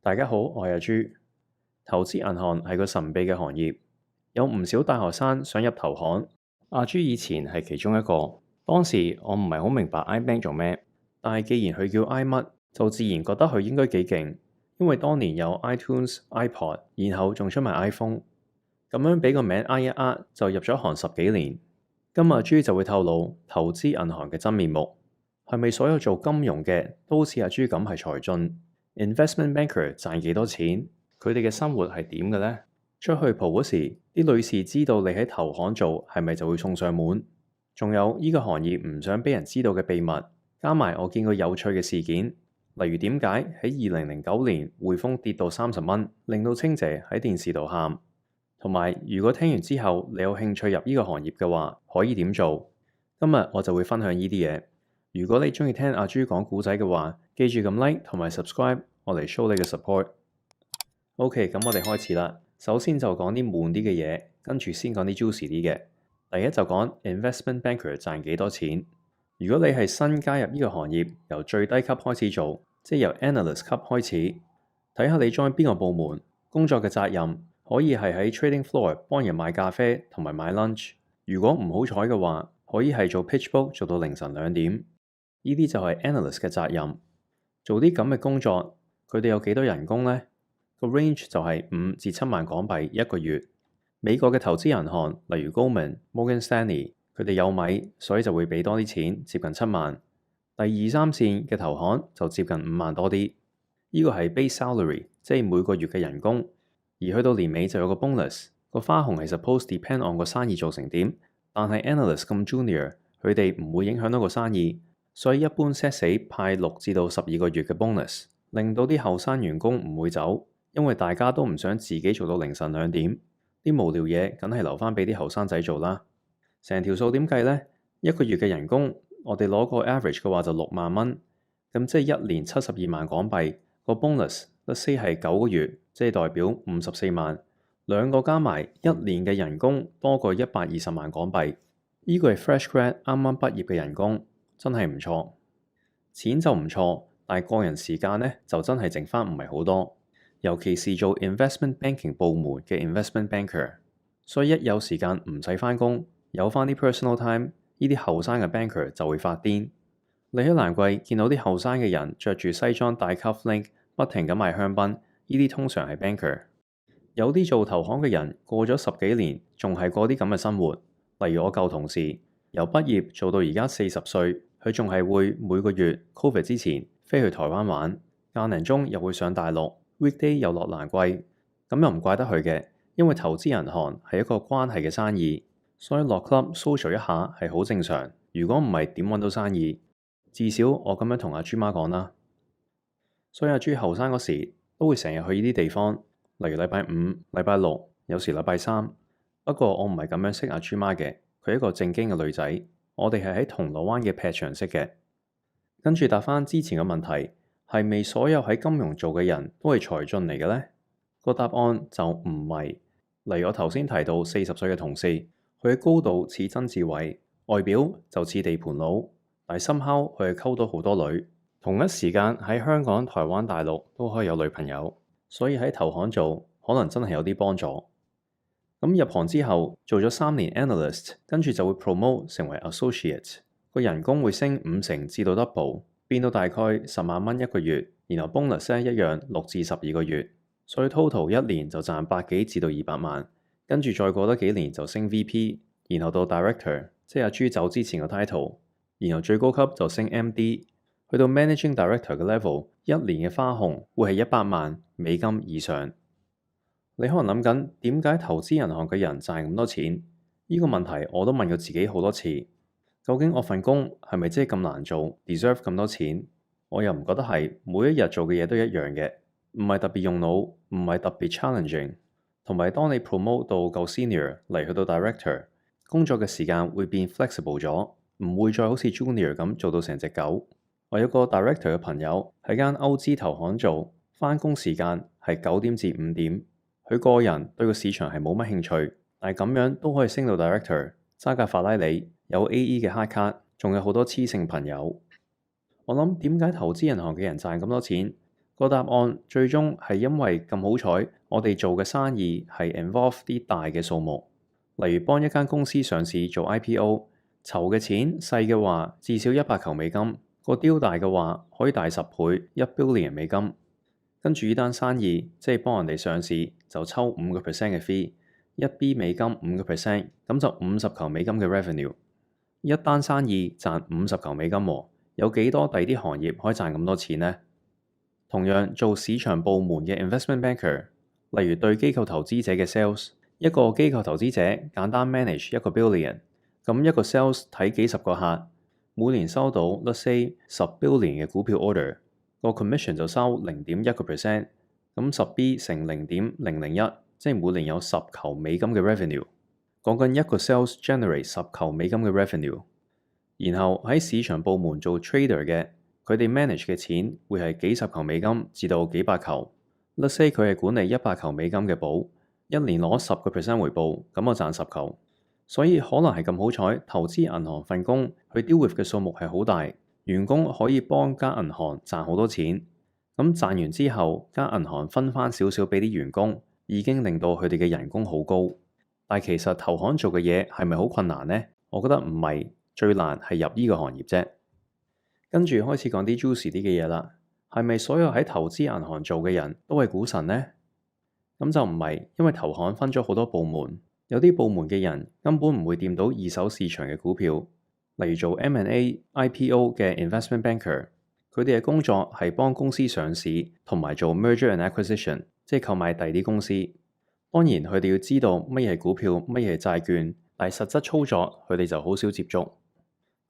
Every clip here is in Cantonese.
大家好，我係阿朱。投資銀行係個神秘嘅行業，有唔少大學生想入投行。阿朱以前係其中一個。當時我唔係好明白 iBank 做咩，但係既然佢叫 iMat，就自然覺得佢應該幾勁，因為當年有 iTunes、iPod，然後仲出埋 iPhone，咁樣俾個名呃一呃就入咗行10幾年。今日阿朱就會透露投資銀行嘅真面目，係咪所有做金融嘅都好似阿朱咁係財進？Investment banker 賺幾多錢？佢哋嘅生活係點嘅呢？出去蒲嗰時，啲女士知道你喺投行做，係咪就會送上門？仲有呢個行業唔想俾人知道嘅秘密，加埋我見過有趣嘅事件，例如點解喺2009年匯豐跌到30蚊，令到清姐喺電視度喊，同埋如果聽完之後你有興趣入呢個行業嘅話，可以點做？今日我就會分享呢啲嘢。如果你鍾意聽阿朱講故仔嘅話，記住撳 like 同埋 subscribe，我嚟 show 你嘅 support。OK，咁我哋開始啦。首先就講啲悶啲嘅嘢，跟住先講啲 juicy 啲嘅。第一就講 investment banker 賺幾多錢。如果你係新加入呢個行業，由最低級開始做，即係由 analyst 級開始，睇下你 join 邊個部門，工作嘅責任可以係喺 trading floor 幫人買咖啡同埋買 lunch。如果唔好彩嘅話，可以係做 pitch book 做到凌晨2點。呢啲就係 analyst 嘅責任。做啲咁嘅工作，佢哋有幾多人工呢？個 range 就係5至7萬港幣一個月。美國嘅投資銀行，例如 Goldman、Morgan Stanley，佢哋有米，所以就會俾多啲錢，接近7萬。第2、3線嘅投行就接近5萬多啲。呢個係 base salary，即係每個月嘅人工。而去到年尾就有個 bonus，個花紅係 suppose depend on 個生意做成點，但係 analyst 咁 junior，佢哋唔會影響到個生意，所以一般 set 死派6至到12個月嘅 bonus，令到啲後生員工唔會走。因為大家都唔想自己做到凌晨2點，啲無聊嘢梗係留返俾啲後生仔做啦。成條數點計呢？一個月嘅人工，我哋攞個 average 嘅話就6萬蚊，咁即係1年72萬港幣。個 bonus，let's say 係9個月，即係代表54萬。兩個加埋1年嘅人工多過120萬港幣。呢個係 fresh grad 啱啱畢業嘅人工，真係唔錯。錢就唔錯，但係個人時間呢，就真係剩返唔係好多。尤其是做 investment banking 部門嘅 investment banker，所以一有時間唔使返工，有返啲 personal time，呢啲後生嘅 banker 就會發癲。你喺蘭桂見到啲後生嘅人着住西裝戴 cufflink，不停咁賣香檳，呢啲通常係 banker。有啲做投行嘅人過咗10幾年，仲係過啲咁嘅生活。例如我舊同事，由畢業做到而家40歲，佢仲係會每個月 COVID 之前飛去台灣玩，間零鐘又會上大陸。weekday 又落蘭桂，咁又唔怪得佢嘅，因為投資銀行係一個關係嘅生意，所以落 club social 一下係好正常。如果唔係點揾到生意？至少我咁樣同阿朱媽講啦。所以阿朱後生嗰時都會成日去呢啲地方，例如禮拜5、禮拜6，有時禮拜3。不過我唔係咁樣識阿朱媽嘅，佢係一個正經嘅女仔。我哋係喺銅鑼灣嘅劈場識嘅。跟住答返之前嘅問題。係咪所有喺金融做嘅人都係財進嚟嘅呢？個答案就唔係。例如我頭先提到40歲嘅同事，佢嘅高度似曾志偉，外表就似地盤佬，但係somehow佢係溝到好多女。同一時間喺香港、台灣、大陸都可以有女朋友，所以喺投行做可能真係有啲幫助。咁入行之後做咗3年 analyst，跟住就會 promote 成為 associate，個人工會升5成至到 double。變到大概10萬蚊一個月，然後 bonus 一樣6至12個月，所以 total 1年就賺100幾至到200萬，跟住再過多幾年就升 VP，然後到 director， 即係阿朱走之前個 title， 然後最高級就升 MD， 去到 managing director 嘅 level， 一年嘅花紅會係100萬美金以上。你可能諗緊點解投資銀行嘅人賺咁多錢？呢個問題我都問過自己好多次。究竟我份工係咪真係咁難做 ，deserve 咁多錢？我又唔覺得係，每一日做嘅嘢都一樣嘅，唔係特別用腦，唔係特別 challenging。同埋當你 promote 到夠 senior 嚟去到 director， 工作嘅時間會變 flexible 咗，唔會再好似 junior 咁做到成隻狗。我有個 director 嘅朋友喺間歐資投行做，返工時間係9點至5點。佢個人對個市場係冇乜興趣，但係咁樣都可以升到 director， 揸架法拉利。有 AE 嘅黑卡，仲有好多雌性朋友。我諗點解投資銀行嘅人賺咁多錢？個答案最終係因為咁好彩，我哋做嘅生意係 involve 啲大嘅數目，例如幫一間公司上市做 IPO，籌嘅錢細嘅話至少100球美金，個 deal 大嘅話可以大10倍，1 billion 美金。跟住呢單生意即係幫人哋上市就抽5% 嘅 fee，1B 美金5%，咁就50球美金嘅 revenue。一單生意賺50球美金喎，有幾多第啲行業可以賺咁多錢呢？同樣做市場部門嘅 investment banker，例如對機構投資者嘅 sales， 一個機構投資者簡單 manage 1 billion， 咁一個 sales 睇幾十個客，每年收到 let's say 10 billion 嘅股票 order， 個 commission 就收 0.1%， 咁10B 乘0.001， 即係每年有10球美金嘅 revenue。講緊一個 sales generate 10球美金嘅 revenue， 然後喺市場部門做 trader 嘅。佢哋 manage 嘅錢會係幾十球美金至到幾百球。Let's say 佢係管理100球美金嘅簿，一年攞10% 回報，咁我賺10球。所以可能係咁好彩，投資銀行份工佢 deal with 嘅數目係好大，員工可以幫間銀行賺好多錢。咁賺完之後，間銀行分翻少少俾啲員工，已經令到佢哋嘅人工好高。但其實投行做嘅嘢係咪好困難呢？我覺得唔係，最難係入呢個行業啫。跟住開始講啲 juicy 啲嘅嘢啦，係咪所有喺投資銀行做嘅人都係股神呢？咁就唔係，因為投行分咗好多部門，有啲部門嘅人根本唔會掂到二手市場嘅股票，例如做 M&A、IPO 嘅 investment banker， 佢哋嘅工作係幫公司上市同埋做 merger and acquisition， 即係購買第二啲公司。當然佢哋要知道乜嘢係股票，乜嘢係債券，但係實質操作佢哋就好少接觸。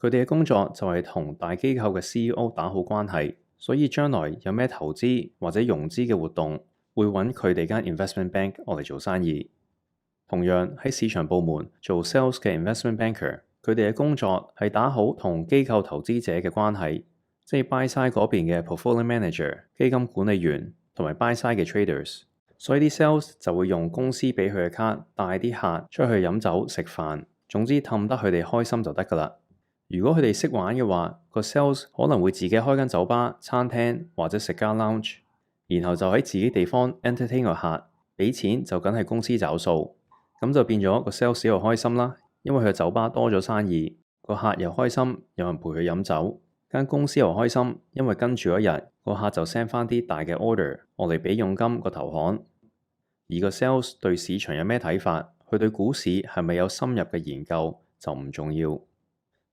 佢哋嘅工作就係同大機構嘅 CEO 打好關係，所以將來有咩投資或者融資嘅活動，會揾佢哋間 investment bank 嚟做生意。同樣喺市場部門做 sales 嘅 investment banker， 佢哋嘅工作係打好同機構投資者嘅關係，即係 buy side 嗰邊嘅 portfolio manager 基金管理員同埋 buy side 嘅 traders， 所以啲 sales 就會用公司俾佢嘅卡帶啲客出去飲酒食飯，總之氹得佢哋開心就得㗎啦。如果佢哋識玩嘅話，個 sales 可能會自己開間酒吧、餐廳或者食間 lounge， 然後就喺自己地方 entertain 個客，俾錢就梗係公司找數，咁就變咗個 sales 又開心啦，因為佢酒吧多咗生意，個客又開心，有人陪佢飲酒，間公司又開心，因為跟住一日個客就 send 翻啲大嘅 order， 我嚟俾佣金個投行。而個 sales 對市場有咩睇法，佢對股市係咪有深入嘅研究就唔重要。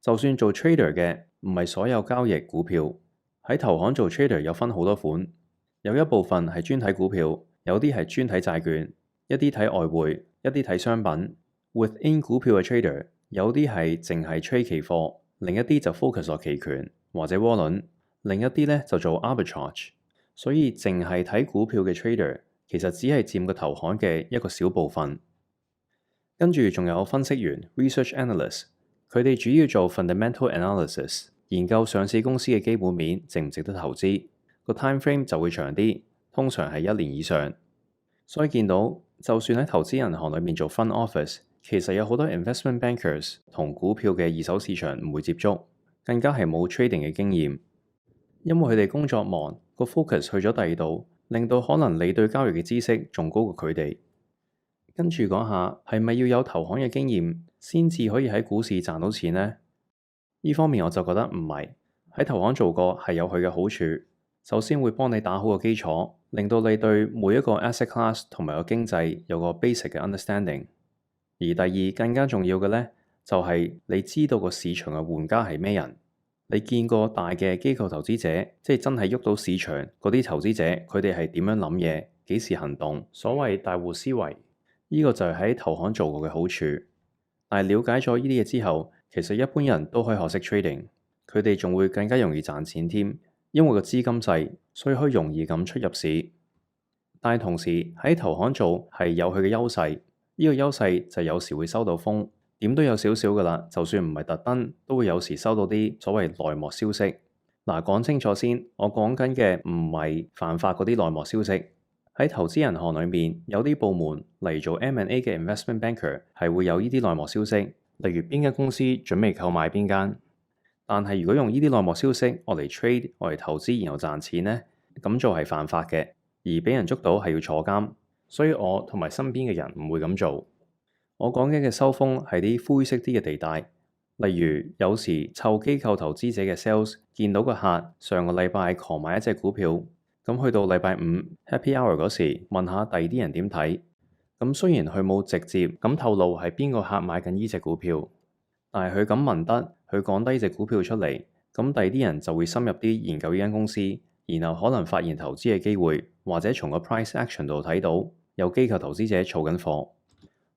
就算做 trader 嘅，唔係所有交易股票，喺投行做 trader 有分好多款，有一部分係專睇股票，有啲係專睇債券，一啲睇外匯，一啲睇商品。Within 股票嘅 trader， 有啲係淨係 trade 期貨，另一啲就 focus 喺期權或者窩輪，另一啲咧就做 arbitrage。所以淨係睇股票嘅 trader， 其實只係佔個投行嘅一個小部分。跟住仲有分析員 research analyst。佢哋主要做 fundamental analysis， 研究上市公司嘅基本面值唔值得投資，個 time frame 就會長啲，通常係1年以上。所以見到就算喺投資銀行裏面做 fund office， 其實有好多 investment bankers 同股票嘅二手市場唔會接觸，更加係冇 trading 嘅經驗，因為佢哋工作忙，個 focus 去咗第二度，令到可能你對交易嘅知識仲高過佢哋。跟住講下係咪要有投行嘅經驗先至可以喺股市賺到錢呢？呢方面我就覺得唔係，喺投行做過係有佢嘅好處。首先會幫你打好個基礎，令到你對每一個 asset class 同埋個經濟有個 basic 嘅 understanding。而第二更加重要嘅呢，就係你知道個市場嘅玩家係咩人，你見過大嘅機構投資者，即係真係喐到市場嗰啲投資者，佢哋係點樣諗嘢，幾時行動，所謂大戶思維。呢個就係喺投行做過嘅好處，但係了解咗呢啲嘢之後，其實一般人都可以學識 trading， 佢哋仲會更加容易賺錢添，因為個資金細，所以可以容易咁出入市。但係同時喺投行做係有佢嘅優勢，呢個優勢就有時會收到風，點都有少少噶啦，就算唔係特登，都會有時收到啲所謂內幕消息。嗱，講清楚先，我講緊嘅唔係犯法嗰啲內幕消息。喺投資銀行裏面，有啲部門，例如做 M&A 嘅 investment banker， 係會有呢啲內幕消息，例如邊間公司準備購買邊間。但係如果用呢啲內幕消息我嚟 trade，我嚟投資然後賺錢呢，咁做係犯法嘅，而俾人捉到係要坐監。所以我同埋身邊嘅人唔會咁做。我講緊嘅收風係啲灰色啲嘅地帶，例如有時湊機構投資者嘅 sales 見到個客上個禮拜狂買一隻股票，咁去到禮拜五 Happy Hour 嗰時問下第二啲人點睇。咁雖然佢冇直接咁透露係邊個客買緊呢隻股票，但係佢咁問得，佢講低隻股票出嚟，咁第二啲人就會深入啲研究呢間公司，然後可能發現投資嘅機會，或者從個 price action 度睇到有機構投資者儲緊貨。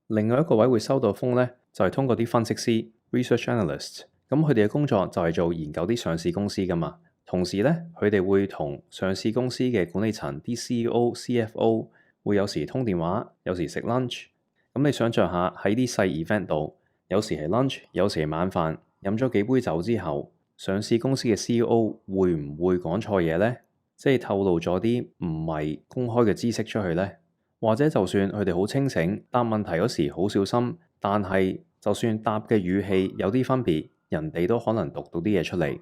另外一個位會收到風呢，就係通過啲分析師 research analyst，咁佢哋嘅工作就係做研究啲上市公司㗎嘛。同時呢，佢哋會同上市公司嘅管理層啲 CEO、CFO 會有時通電話，有時食 lunch。咁你想像下喺啲細 event 度，有時係 lunch，有時係晚飯，飲咗幾杯酒之後，上市公司嘅 CEO 會唔會講錯嘢呢？即係透露咗啲唔係公開嘅知識出去呢？或者就算佢哋好清醒，答問題嗰時好小心，但係就算答嘅語氣有啲分別，人哋都可能讀到啲嘢出嚟。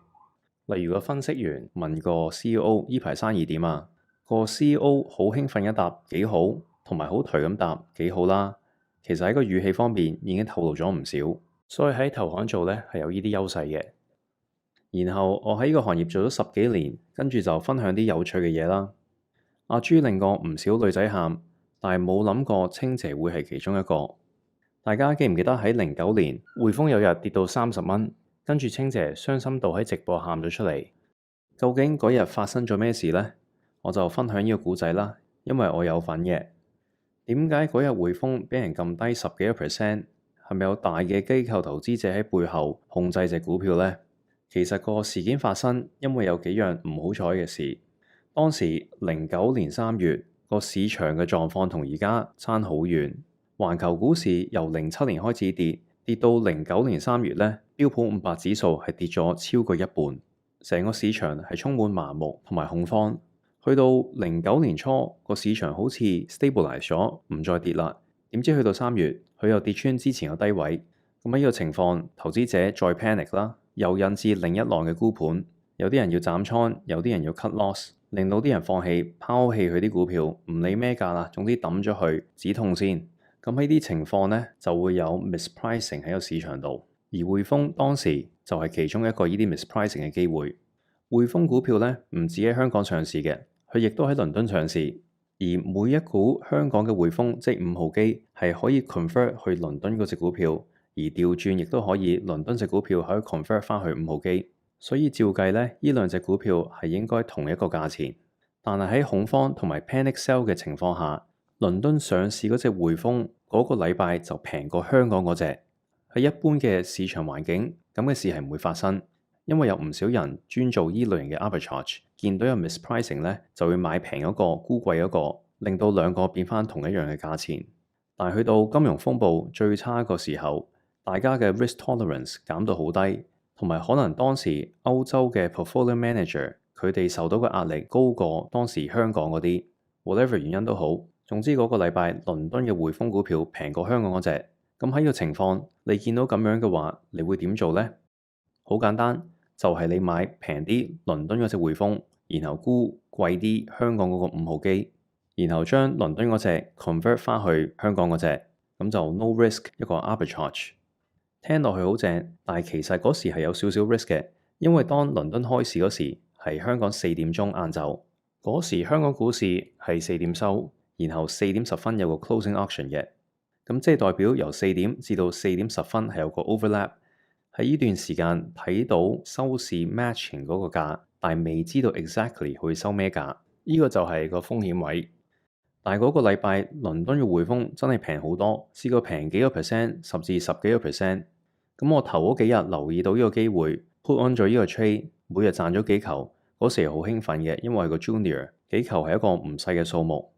例如個分析員問個 CEO 呢排生意點啊？個 CEO 好興奮一答幾好，同埋好頹咁答幾好啦。其實喺個語氣方面已經透露咗唔少，所以喺投行做呢係有呢啲優勢嘅。然後我喺呢個行業做咗10幾年，跟住就分享啲有趣嘅嘢啦。阿朱令過唔少女仔喊，但係冇諗過清姐會係其中一個。大家記唔記得喺09年匯豐有日跌到30蚊，跟住清姐傷心到喺直播喊咗出嚟。究竟嗰日發生咗咩事呢？我就分享呢個故仔啦，因為我有份嘅。點解嗰日匯豐俾人撳低10幾個 percent？係咪有大嘅機構投資者喺背後控制隻股票呢？其實個事件發生因為有幾樣唔好彩嘅事。當時09年3月個市場嘅狀況同而家差好遠。環球股市由07年開始跌，跌到09年3月呢，標普500指數係跌咗超過一半，成個市場係充滿麻木同埋恐慌。去到09年初個市場好似 stabilize 咗，唔再跌啦。點知去到3月，佢又跌穿之前嘅低位。咁喺呢個情況，投資者再 panic 啦，又引致另一浪嘅沽盤。有啲人要斬倉，有啲人要 cut loss，令到啲人放棄拋棄佢啲股票，唔理咩價啦，總之抌咗佢止痛先。咁喺啲情況呢，就會有 mispricing 喺個市場度，而匯豐當時就係其中一個呢啲 mispricing 嘅機會。匯豐股票呢，唔止喺香港上市嘅，佢亦都喺倫敦上市。而每一股香港嘅匯豐即5號機係可以 convert 去倫敦嗰隻股票，而調轉亦都可以倫敦隻股票可以 convert 翻去5號機。所以照計呢，呢兩隻股票係應該同一個價錢。但係喺恐慌同埋 panic sell 嘅情況下，倫敦上市嗰隻匯豐嗰個禮拜就平過香港嗰隻。喺一般嘅市場環境，咁嘅事係唔會發生，因為有唔少人專做呢類型嘅 arbitrage，見到有 mispricing 呢，就會買平嗰個沽貴嗰個，令到兩個變翻同一樣嘅價錢。但係去到金融風暴最差個時候，大家嘅 risk tolerance 減到好低，同埋可能當時歐洲嘅 portfolio manager 佢哋受到嘅壓力高過當時香港嗰啲 whatever 原因都好。總之嗰個禮拜倫敦嘅匯豐股票平過香港嗰隻。咁喺呢個情況，你見到咁樣嘅話，你會點做呢？好簡單，就係你買平啲倫敦嗰隻匯豐，然後沽貴啲香港嗰個5號機，然後將倫敦嗰隻 convert 翻去香港嗰隻，咁就 no risk 一個 arbitrage。聽落去好正，但係其實嗰時係有少少 risk 嘅，因為當倫敦開市嗰時係香港4點鐘晏晝，嗰時香港股市係4點收，然後4點10分有個 closing auction 嘅，咁即係代表由4點至到4點10分係有個 overlap。喺呢段時間睇到收市 matching 嗰個價，但係未知道 exactly 會收咩價，呢個就係個風險位。但係嗰個禮拜倫敦嘅匯豐真係平好多，試過平幾個 percent，甚至10幾個 percent。咁我頭嗰幾日留意到呢個機會 put on 咗呢個 trade，每日賺咗幾球，嗰時係好興奮嘅，因為係個 junior，幾球係一個唔細嘅數目。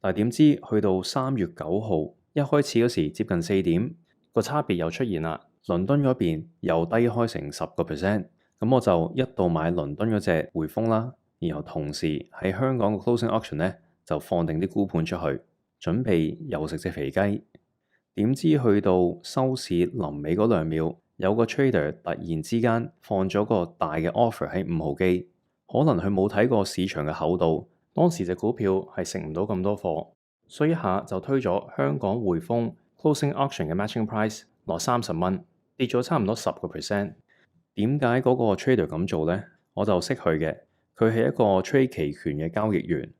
但係點知去到3月9號一開始嗰時接近4點，個差別又出現啦。倫敦嗰邊又低開成10個 percent，咁我就一度買倫敦嗰隻匯豐啦，然後同時喺香港嘅 closing auction 呢，就放定啲沽盤出去，準備又食隻肥雞。點知去到收市臨尾嗰2秒，有個 trader 突然之間放咗個大嘅 offer 喺5號機，可能佢冇睇過市場嘅厚度，當時隻股票係食唔到咁多貨，所以一下就推咗香港匯豐 closing auction 嘅 matching price 落30蚊，跌咗差唔多10%。點解嗰個 trader 咁做呢？我就識佢嘅，佢係一個 trade 期權嘅交易員，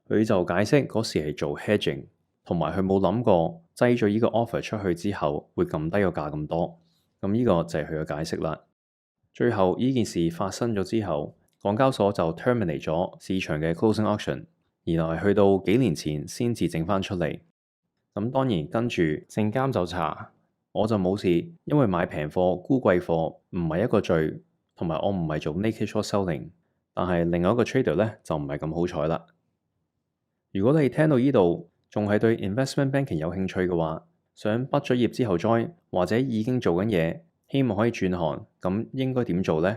佢就解釋嗰時係做 hedging，同埋佢冇諗過擠咗呢個 offer 出去之後會咁低個價咁多。咁呢個就係佢嘅解釋啦。最後呢件事發生咗之後，港交所就 terminate 咗市場嘅 closing auction，然後係去到幾年前先至整返出嚟。咁當然跟住證監就查，我就冇事，因為買平貨沽貴貨唔係一個罪，同埋我唔係做 naked short selling。但係另外一個 trader 咧就唔係咁好彩啦。如果你聽到呢度仲係對 investment banking 有興趣嘅話，想畢咗業之後 join 或者已經做緊嘢，希望可以轉行，咁應該點做呢？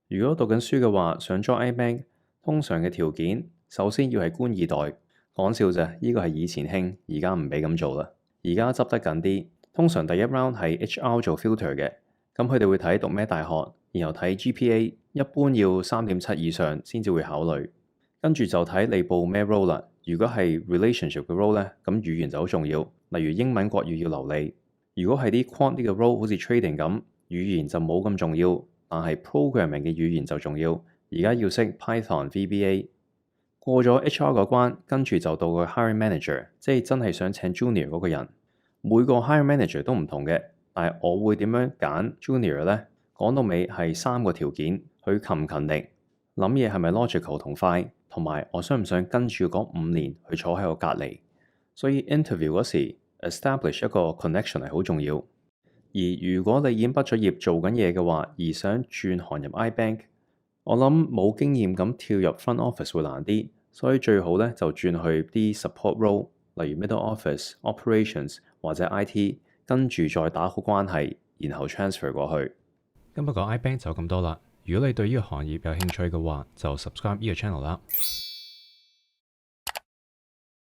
如果讀緊書嘅話，想 join iBank，通常嘅條件首先要係官二代。講笑啫，呢個係以前興，而家唔俾咁做啦。而家執得緊啲，通常第一 round 係 HR 做 filter 嘅，咁佢哋會睇讀咩大學，然後睇 GPA，一般要3.7以上先至會考慮。跟住就睇你報咩 role 啦。如果係 relationship 嘅 role 咧，咁語言就好重要，例如英文國語要流利。如果係啲 quant 啲嘅 role，好似 trading 咁，語言就冇咁重要，但係 programming 嘅語言就重要。而家要識 Python、VBA。過咗 HR 嗰關，跟住就到個 hiring manager，即係真係想請 junior 嗰個人。每個 hiring manager 都唔同嘅，但係我會點樣揀 junior 呢？講到尾係3個條件：佢勤唔勤力，諗嘢係咪 logical 同快，同埋我想唔想跟住嗰5年去坐喺我隔離。所以 interview 嗰時 establish 一個 connection 係好重要。而如果你已經畢咗業做緊嘢嘅話，而想轉行入 iBank，我諗冇經驗咁跳入 front office 會難啲，所以最好咧就轉去啲 support role，例如 middle office、operations 或者 IT，跟住再打好關係，然後 transfer 過去。今日講 iBank 就咁多啦。如果你對呢個行業有興趣嘅話，就 subscribe 呢個 channel 啦。